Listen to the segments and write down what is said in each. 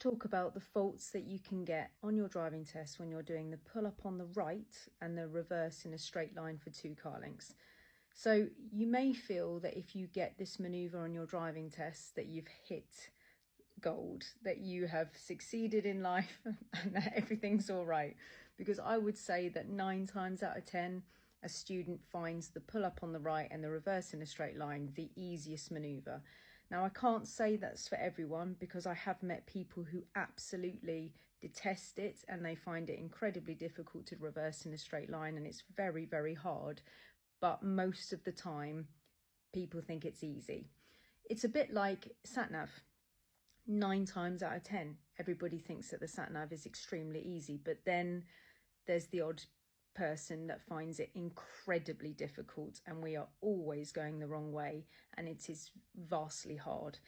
talk about the faults that you can get on your driving test when you're doing the pull up on the right and the reverse in a straight line for 2 car lengths. So you may feel that if you get this maneuver on your driving test that you've hit gold, that you have succeeded in life and that everything's all right. Because I would say that 9 times out of 10, a student finds the pull up on the right and the reverse in a straight line the easiest maneuver. Now, I can't say that's for everyone, because I have met people who absolutely detest it and they find it incredibly difficult to reverse in a straight line, and it's very, very hard. But most of the time, people think it's easy. It's a bit like sat-nav. 9 times out of 10, everybody thinks that the sat-nav is extremely easy, but then there's the odd person that finds it incredibly difficult, and we are always going the wrong way, and it is vastly hard.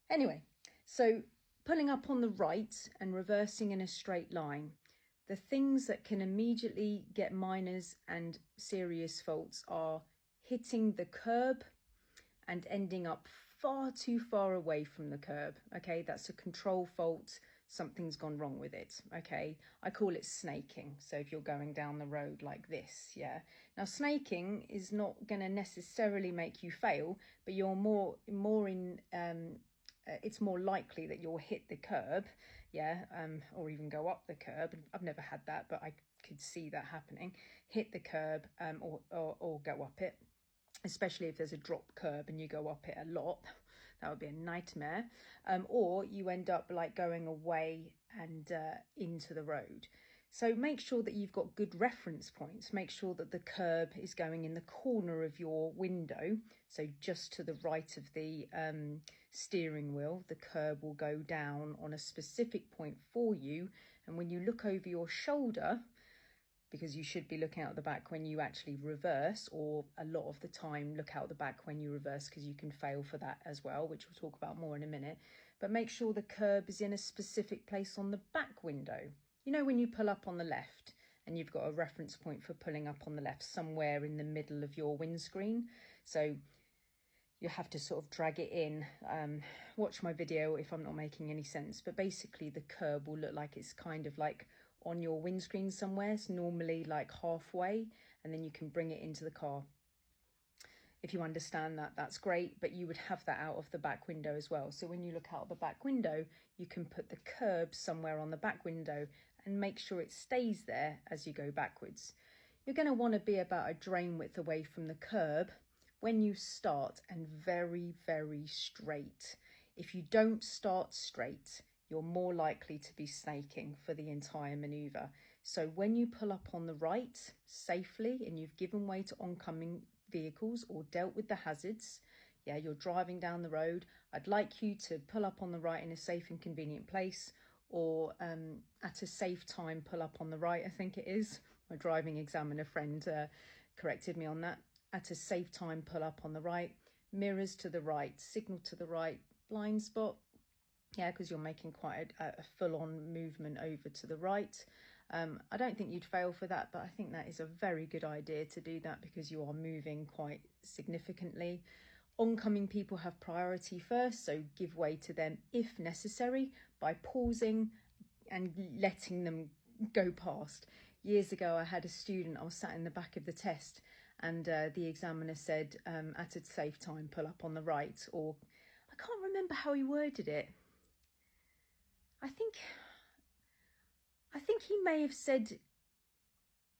Anyway, so pulling up on the right and reversing in a straight line, the things that can immediately get minors and serious faults are hitting the curb and ending up far too far away from the curb. Okay, that's a control fault. Something's gone wrong with it. Okay, I call it snaking. So if you're going down the road like this, yeah. Now, snaking is not going to necessarily make you fail, but you're more in it's more likely that you'll hit the curb, yeah, or even go up the curb. I've never had that, but I could see that happening. Hit the curb or go up it. Especially if there's a drop curb and you go up it a lot, that would be a nightmare. Or you end up like going away and into the road. So make sure that you've got good reference points. Make sure that the curb is going in the corner of your window. So just to the right of the steering wheel, the curb will go down on a specific point for you. And when you look over your shoulder, because you should be looking out the back when you actually reverse, or a lot of the time look out the back when you reverse, because you can fail for that as well, which we'll talk about more in a minute. But make sure the curb is in a specific place on the back window. You know, when you pull up on the left and you've got a reference point for pulling up on the left somewhere in the middle of your windscreen. So you have to sort of drag it in. Watch my video if I'm not making any sense. But basically the curb will look like it's kind of like on your windscreen somewhere. It's normally like halfway, and then you can bring it into the car. If you understand that, that's great, but you would have that out of the back window as well. So when you look out the back window, you can put the curb somewhere on the back window and make sure it stays there as you go backwards. You're going to want to be about a drain width away from the curb when you start, and very, very straight. If you don't start straight, you're more likely to be snaking for the entire maneuver. So when you pull up on the right safely and you've given way to oncoming vehicles or dealt with the hazards, yeah, you're driving down the road, I'd like you to pull up on the right in a safe and convenient place, or at a safe time pull up on the right, I think it is. My driving examiner friend corrected me on that. At a safe time pull up on the right, mirrors to the right, signal to the right, blind spot. Yeah, because you're making quite a full-on movement over to the right. I don't think you'd fail for that, but I think that is a very good idea to do that because you are moving quite significantly. Oncoming people have priority first, so give way to them if necessary by pausing and letting them go past. Years ago, I had a student, I was sat in the back of the test, and the examiner said, at a safe time, pull up on the right, or I can't remember how he worded it. I think he may have said,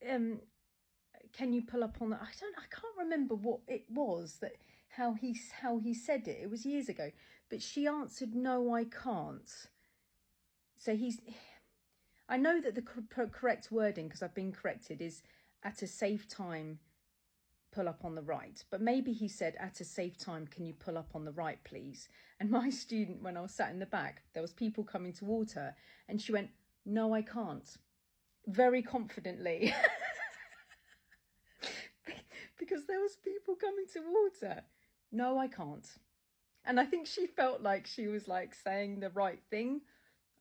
can you pull up on the, I can't remember what it was, that how he said it. It was years ago, but she answered, no, I can't. So I know that the correct wording, because I've been corrected, is at a safe time, pull up on the right. But maybe he said, at a safe time, can you pull up on the right, please? And my student, when I was sat in the back, there was people coming towards her, and she went, no, I can't, very confidently. Because there was people coming towards her. No, I can't. And I think she felt like she was like saying the right thing.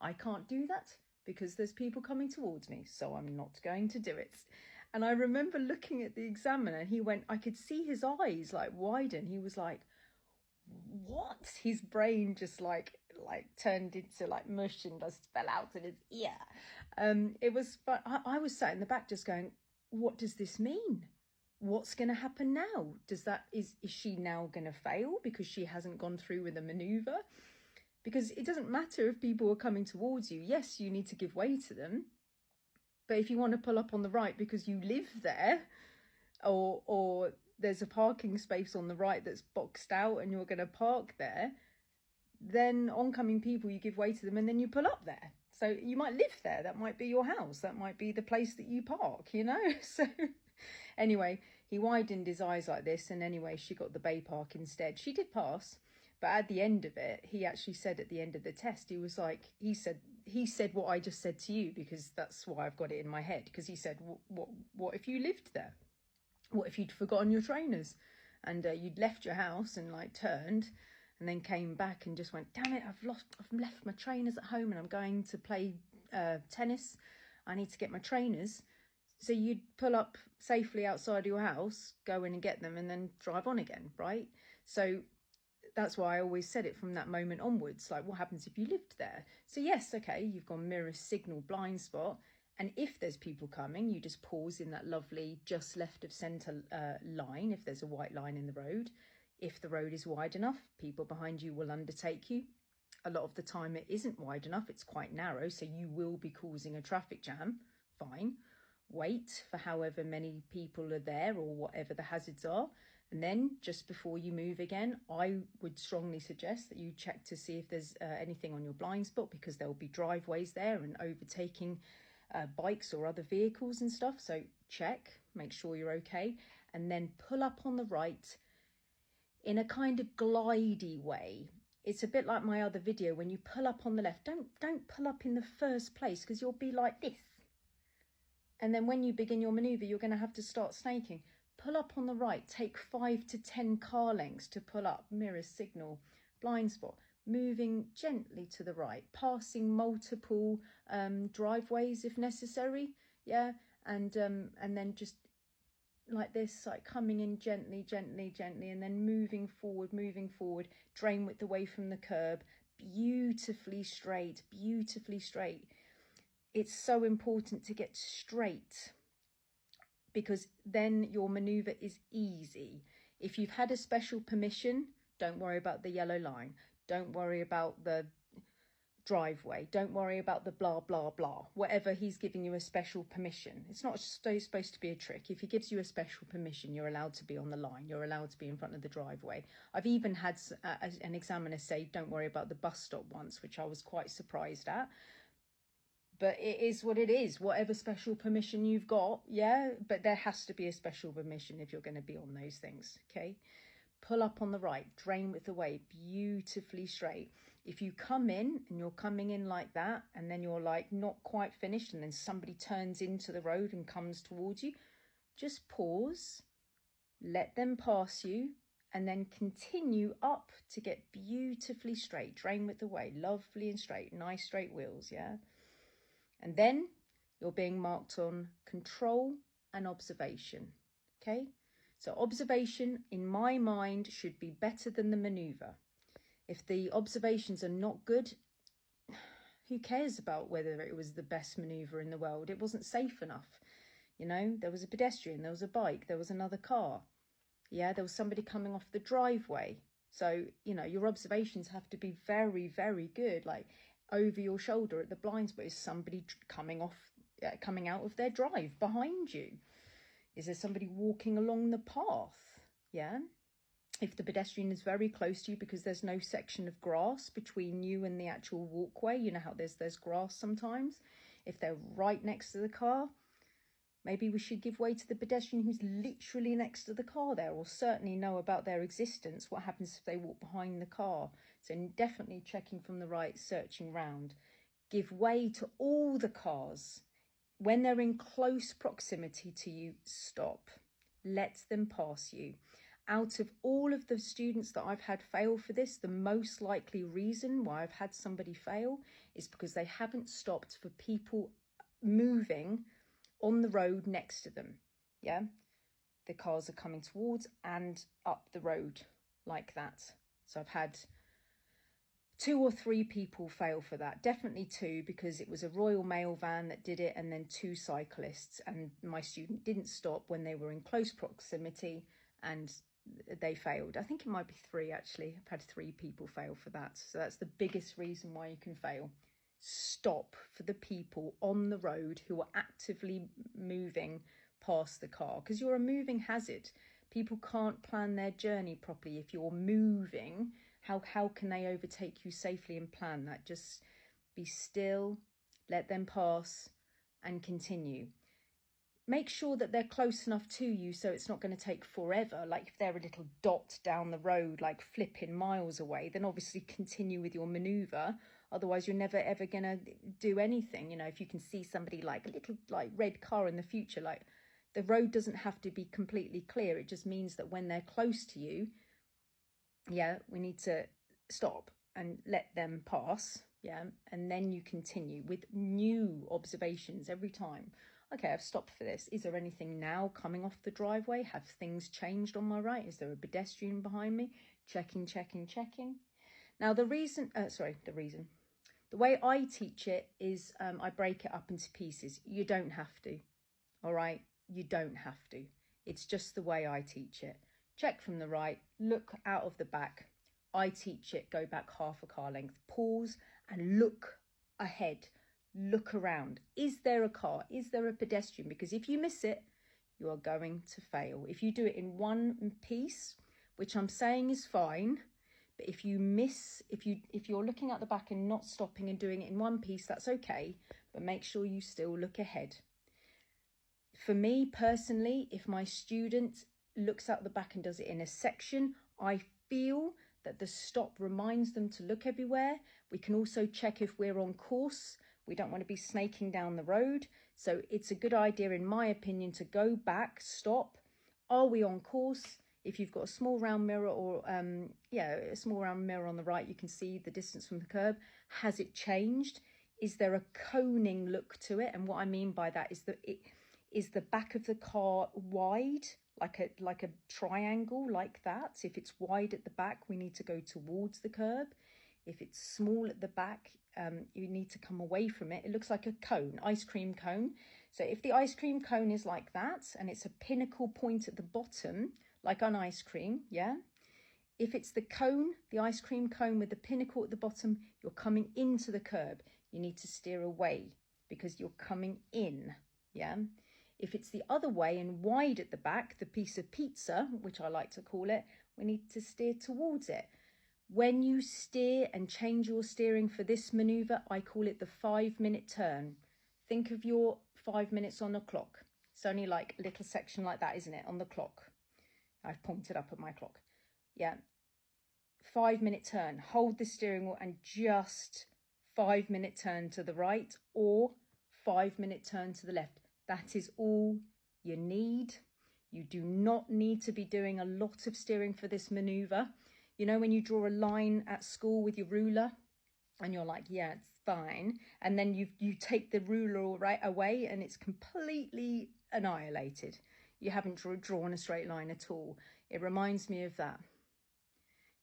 I can't do that because there's people coming towards me, so I'm not going to do it. And I remember looking at the examiner, and he went, I could see his eyes like widen. He was like, what? His brain just like like turned into like mush and just fell out in his ear. It was fun. I was sat in the back just going, what does this mean? What's going to happen now? Is she now going to fail because she hasn't gone through with a maneuver? Because it doesn't matter if people are coming towards you. Yes, you need to give way to them. But if you want to pull up on the right because you live there, or there's a parking space on the right that's boxed out and you're going to park there, then oncoming people, you give way to them and then you pull up there. So you might live there. That might be your house. That might be the place that you park, you know? So anyway, he widened his eyes like this. And anyway, she got the bay park instead. She did pass. But at the end of it, he actually said at the end of the test, he was like, he said what I just said to you, because that's why I've got it in my head. Because he said, what if you lived there? What if you'd forgotten your trainers and you'd left your house and like turned and then came back and just went, damn it, I've left my trainers at home and I'm going to play tennis. I need to get my trainers. So you'd pull up safely outside of your house, go in and get them and then drive on again, right? So that's why I always said it from that moment onwards, like what happens if you lived there? So yes, okay, you've gone mirror, signal, blind spot. And if there's people coming, you just pause in that lovely just left of centre line, if there's a white line in the road. If the road is wide enough, people behind you will undertake you. A lot of the time it isn't wide enough, it's quite narrow, so you will be causing a traffic jam. Fine. Wait for however many people are there or whatever the hazards are. And then just before you move again, I would strongly suggest that you check to see if there's anything on your blind spot, because there'll be driveways there and overtaking bikes or other vehicles and stuff. So check, make sure you're okay, and then pull up on the right in a kind of glidey way. It's a bit like my other video. When you pull up on the left, don't pull up in the first place, because you'll be like this. And then when you begin your maneuver, you're going to have to start snaking. Pull up on the right, take 5 to 10 car lengths to pull up, mirror, signal, blind spot, moving gently to the right, passing multiple driveways if necessary, yeah, and then just like this, like coming in gently, and then moving forward, drain width away from the curb, beautifully straight. It's so important to get straight, because then your maneuver is easy. If you've had a special permission, don't worry about the yellow line. Don't worry about the driveway. Don't worry about the blah, blah, blah. Whatever he's giving you a special permission. It's not supposed to be a trick. If he gives you a special permission, you're allowed to be on the line. You're allowed to be in front of the driveway. I've even had an examiner say, don't worry about the bus stop once, which I was quite surprised at. But it is what it is, whatever special permission you've got, yeah? But there has to be a special permission if you're going to be on those things, okay? Pull up on the right, drain width away, beautifully straight. If you come in and you're coming in like that, and then you're like not quite finished, and then somebody turns into the road and comes towards you, just pause, let them pass you, and then continue up to get beautifully straight, drain width away, lovely and straight, nice straight wheels, yeah? And then you're being marked on control and observation, okay? So observation, in my mind, should be better than the maneuver. If the observations are not good, who cares about whether it was the best maneuver in the world? It wasn't safe enough. You know, there was a pedestrian, there was a bike, there was another car. Yeah, there was somebody coming off the driveway. So, you know, your observations have to be very, very good. Like, over your shoulder at the blind spot, is somebody coming out of their drive behind you? Is there somebody walking along the path? Yeah. If the pedestrian is very close to you, because there's no section of grass between you and the actual walkway, you know how there's grass sometimes. If they're right next to the car, maybe we should give way to the pedestrian who's literally next to the car there, or certainly know about their existence. What happens if they walk behind the car? So definitely checking from the right, searching round. Give way to all the cars. When they're in close proximity to you, stop. Let them pass you. Out of all of the students that I've had fail for this, the most likely reason why I've had somebody fail is because they haven't stopped for people moving on the road next to them. Yeah, the cars are coming towards and up the road like that. So I've had 2 or 3 people fail for that. Definitely 2, because it was a Royal Mail van that did it, and then 2 cyclists, and my student didn't stop when they were in close proximity and they failed. I think it might be 3 actually. I've had 3 people fail for that. So that's the biggest reason why you can fail. Stop for the people on the road who are actively moving past the car, because you're a moving hazard. People can't plan their journey properly if you're moving. How can they overtake you safely and plan that? Just be still, let them pass and continue. Make sure that they're close enough to you so it's not going to take forever. Like if they're a little dot down the road, like flipping miles away, then obviously continue with your maneuver. Otherwise, you're never ever going to do anything. You know, if you can see somebody like a little like red car in the future, like the road doesn't have to be completely clear. It just means that when they're close to you, yeah, we need to stop and let them pass, yeah, and then you continue with new observations every time. Okay, I've stopped for this. Is there anything now coming off the driveway? Have things changed on my right? Is there a pedestrian behind me? Checking, checking, checking. Now the way I teach it is I break it up into pieces. You don't have to, all right? You don't have to. It's just the way I teach it. Check from the right, look out of the back. I teach it, go back half a car length, pause and look ahead, look around. Is there a car? Is there a pedestrian? Because if you miss it, you are going to fail. If you do it in one piece, which I'm saying is fine, but if you miss, if you're looking at the back and not stopping and doing it in one piece, that's okay, but make sure you still look ahead. For me personally, if my student looks out the back and does it in a section, I feel that the stop reminds them to look everywhere. We can also check if we're on course. We don't want to be snaking down the road. So it's a good idea, in my opinion, to go back, stop. Are we on course? If you've got a small round mirror or, a small round mirror on the right, you can see the distance from the curb. Has it changed? Is there a coning look to it? And what I mean by that is that is the back of the car wide, like a triangle like that? If it's wide at the back, we need to go towards the curb. If it's small at the back, you need to come away from it. It looks like a cone, ice cream cone. So if the ice cream cone is like that and it's a pinnacle point at the bottom, like an ice cream, yeah? If it's the cone, the ice cream cone with the pinnacle at the bottom, you're coming into the curb. You need to steer away because you're coming in, yeah? If it's the other way and wide at the back, the piece of pizza, which I like to call it, we need to steer towards it. When you steer and change your steering for this maneuver, I call it the 5-minute turn. Think of your 5 minutes on the clock. It's only like a little section like that, isn't it, on the clock? I've pointed up at my clock. Yeah. 5-minute turn. Hold the steering wheel and just 5-minute turn to the right or 5-minute turn to the left. That is all you need. You do not need to be doing a lot of steering for this maneuver. You know, when you draw a line at school with your ruler and you're like, yeah, it's fine. And then you take the ruler right away and it's completely annihilated. You haven't drawn a straight line at all. It reminds me of that.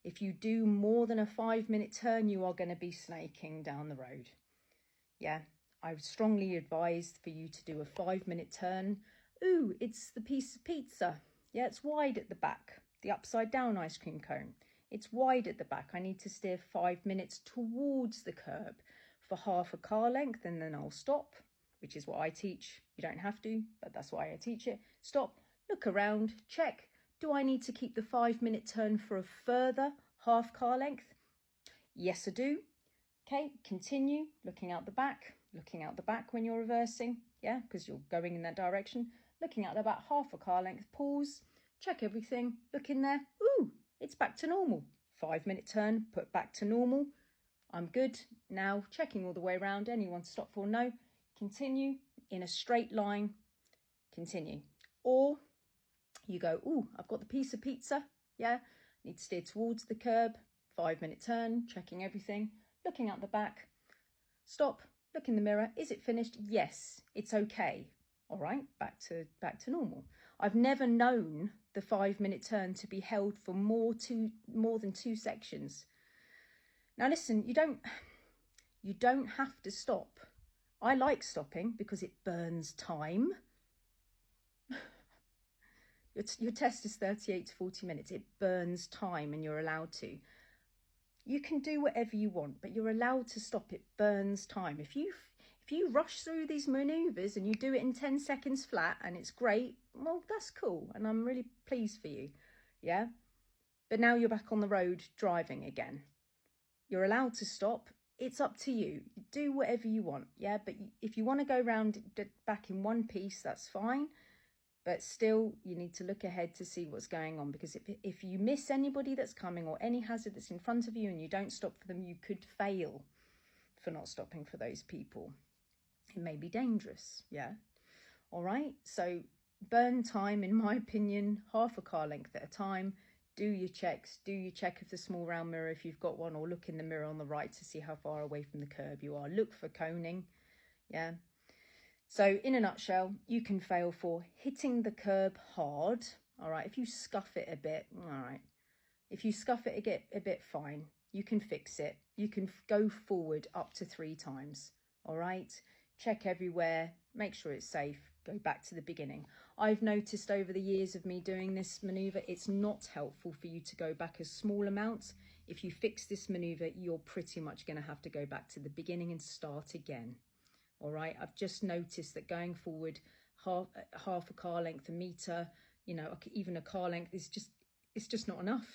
If you do more than a 5-minute turn, you are going to be snaking down the road. Yeah. I would strongly advise for you to do a 5-minute turn. Ooh, it's the piece of pizza. Yeah, it's wide at the back. The upside down ice cream cone. It's wide at the back. I need to steer 5 minutes towards the curb for half a car length, and then I'll stop, which is what I teach. You don't have to, but that's why I teach it. Stop, look around, check. Do I need to keep the 5-minute turn for a further half car length? Yes, I do. Okay, continue looking out the back. Looking out the back when you're reversing, yeah, because you're going in that direction. Looking at about half a car length, pause, check everything, look in there. Ooh, it's back to normal. 5-minute turn, put back to normal. I'm good. Now checking all the way around. Anyone to stop for? No. Continue in a straight line. Continue. Or you go, ooh, I've got the piece of pizza. Yeah, need to steer towards the curb. 5-minute turn, checking everything, looking out the back. Stop. Look in the mirror. Is it finished? Yes, it's okay. All right, back to normal. I've never known the 5-minute turn to be held for more than 2 sections. Now listen, you don't have to stop. I like stopping because it burns time. Your test is 38 to 40 minutes. It burns time and you're allowed to. You can do whatever you want, but you're allowed to stop. It burns time. If you rush through these maneuvers and you do it in 10 seconds flat and it's great, well, that's cool. And I'm really pleased for you. Yeah. But now you're back on the road driving again. You're allowed to stop. It's up to you. Do whatever you want. Yeah. But if you want to go round back in one piece, that's fine. But still, you need to look ahead to see what's going on, because if you miss anybody that's coming or any hazard that's in front of you and you don't stop for them, you could fail for not stopping for those people. It may be dangerous, yeah? All right, so burn time, in my opinion, half a car length at a time. Do your checks, do your check of the small round mirror if you've got one, or look in the mirror on the right to see how far away from the curb you are. Look for coning, yeah? So in a nutshell, you can fail for hitting the curb hard. All right. If you scuff it a bit, all right. If you scuff it a bit, fine. You can fix it. You can go forward up to 3 times. All right. Check everywhere. Make sure it's safe. Go back to the beginning. I've noticed over the years of me doing this maneuver, it's not helpful for you to go back a small amount. If you fix this maneuver, you're pretty much going to have to go back to the beginning and start again. All right, I've just noticed that going forward half a car length, a metre, you know, even a car length is it's just not enough.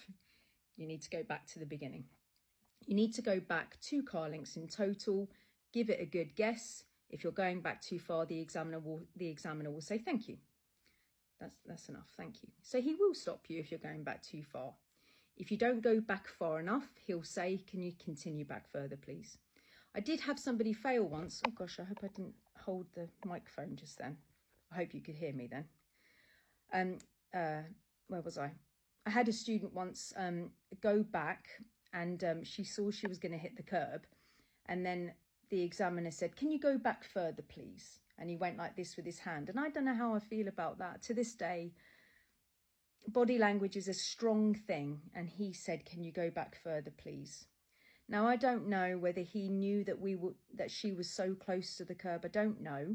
You need to go back to the beginning. You need to go back 2 car lengths in total. Give it a good guess. If you're going back too far, the examiner will say thank you. That's enough, thank you. So he will stop you if you're going back too far. If you don't go back far enough, he'll say, can you continue back further, please? I did have somebody fail once. Oh gosh, I hope I didn't hold the microphone just then. I hope you could hear me then. Where was I? I had a student once go back and she saw she was going to hit the curb. And then the examiner said, can you go back further, please? And he went like this with his hand. And I don't know how I feel about that. To this day, body language is a strong thing. And he said, can you go back further, please? Now, I don't know whether he knew that she was so close to the curb. I don't know.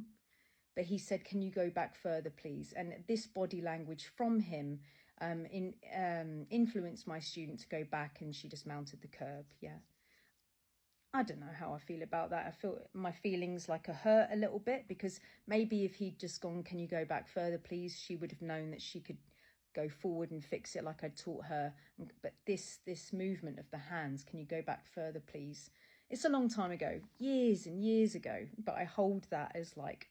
But he said, can you go back further, please? And this body language from him influenced my student to go back, and she just mounted the curb. Yeah. I don't know how I feel about that. I feel my feelings like are hurt a little bit, because maybe if he'd just gone, can you go back further, please? She would have known that she could go forward and fix it like I taught her. But this movement of the hands, can you go back further, please? It's a long time ago, years and years ago, but I hold that as like,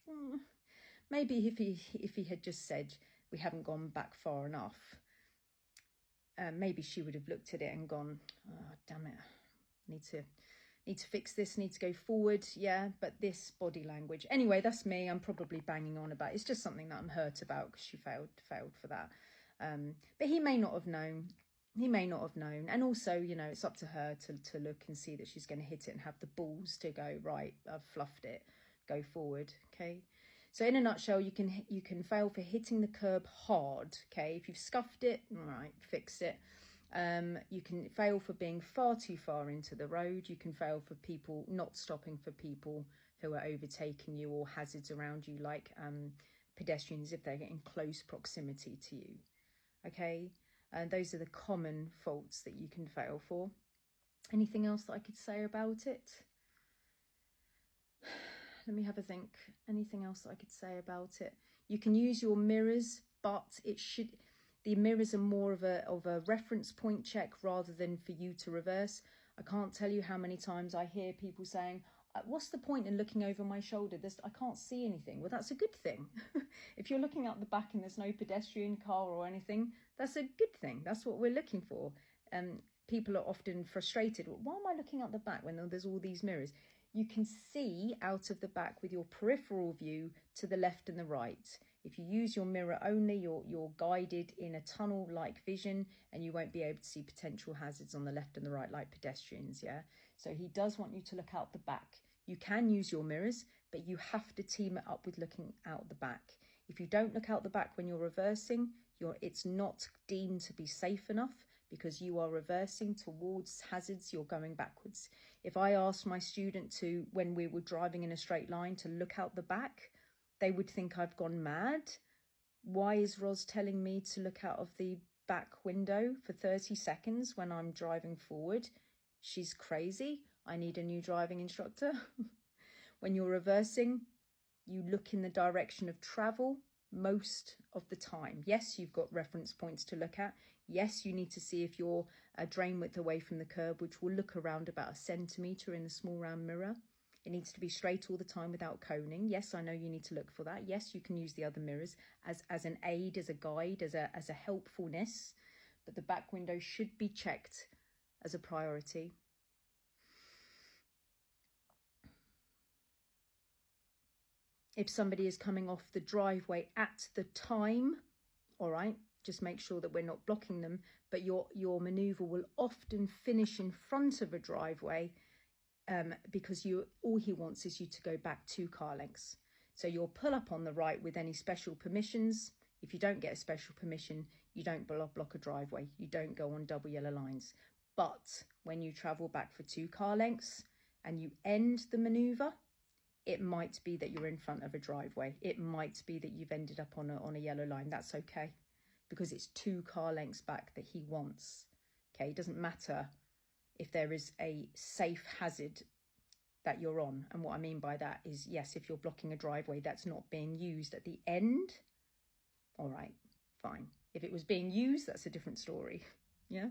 maybe if he had just said we haven't gone back far enough, maybe she would have looked at it and gone, oh, damn it, need to fix this, need to go forward. Yeah, but this body language, anyway, that's me. I'm probably banging on about it. It's just something that I'm hurt about because she failed for that. But he may not have known. He may not have known. And also, you know, it's up to her to look and see that she's going to hit it and have the balls to go, right, I've fluffed it, go forward. Okay. So in a nutshell, you can fail for hitting the curb hard. Okay. If you've scuffed it, all right, fix it. You can fail for being far too far into the road. You can fail for people not stopping for people who are overtaking you, or hazards around you, like pedestrians if they're in close proximity to you. Okay, and those are the common faults that you can fail for. Anything else that I could say about it? Let me have a think. Anything else that I could say about it? You can use your mirrors, but the mirrors are more of a reference point check rather than for you to reverse. I can't tell you how many times I hear people saying, what's the point in looking over my shoulder? I can't see anything. Well, that's a good thing. If you're looking out the back and there's no pedestrian, car or anything, that's a good thing. That's what we're looking for. People are often frustrated. Why am I looking out the back when there's all these mirrors? You can see out of the back with your peripheral view to the left and the right. If you use your mirror only, you're guided in a tunnel-like vision, and you won't be able to see potential hazards on the left and the right, like pedestrians, yeah? So he does want you to look out the back. You can use your mirrors, but you have to team it up with looking out the back. If you don't look out the back when you're reversing, it's not deemed to be safe enough, because you are reversing towards hazards, you're going backwards. If I asked my student to, when we were driving in a straight line, to look out the back, they would think I've gone mad. Why is Ros telling me to look out of the back window for 30 seconds when I'm driving forward? She's crazy. I need a new driving instructor. When you're reversing, you look in the direction of travel most of the time. Yes, you've got reference points to look at. Yes, you need to see if you're a drain width away from the curb, which will look around about 1 centimetre in the small round mirror. It needs to be straight all the time without coning. Yes, I know you need to look for that. Yes, you can use the other mirrors as an aid, as a guide, as a helpfulness, but the back window should be checked as a priority. If somebody is coming off the driveway at the time, all right, just make sure that we're not blocking them, but your manoeuvre will often finish in front of a driveway because all he wants is you to go back 2 car lengths. So you'll pull up on the right with any special permissions. If you don't get a special permission, you don't block a driveway. You don't go on double yellow lines. But when you travel back for 2 car lengths and you end the manoeuvre, it might be that you're in front of a driveway. It might be that you've ended up on a yellow line. That's okay, because it's 2 car lengths back that he wants. Okay, it doesn't matter if there is a safe hazard that you're on. And what I mean by that is, yes, if you're blocking a driveway that's not being used at the end, all right, fine. If it was being used, that's a different story. Yeah.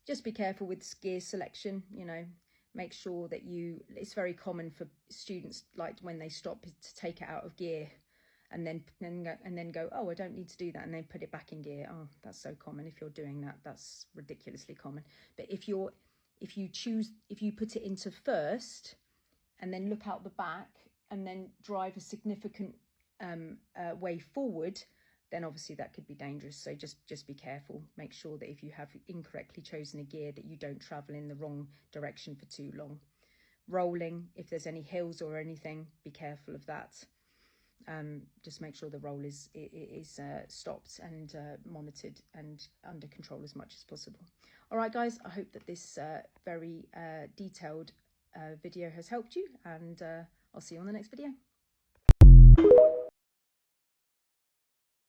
Just be careful with gear selection, you know, make sure that it's very common for students, like when they stop, to take it out of gear and then go, oh, I don't need to do that, and then put it back in gear. Oh, that's so common. If you're doing that, that's ridiculously common. But if you put it into first and then look out the back and then drive a significant way forward, then obviously that could be dangerous. So just be careful. Make sure that if you have incorrectly chosen a gear, that you don't travel in the wrong direction for too long. Rolling, if there's any hills or anything, be careful of that. Just make sure the roll is stopped and monitored and under control as much as possible. All right, guys, I hope that this very detailed video has helped you, and I'll see you on the next video.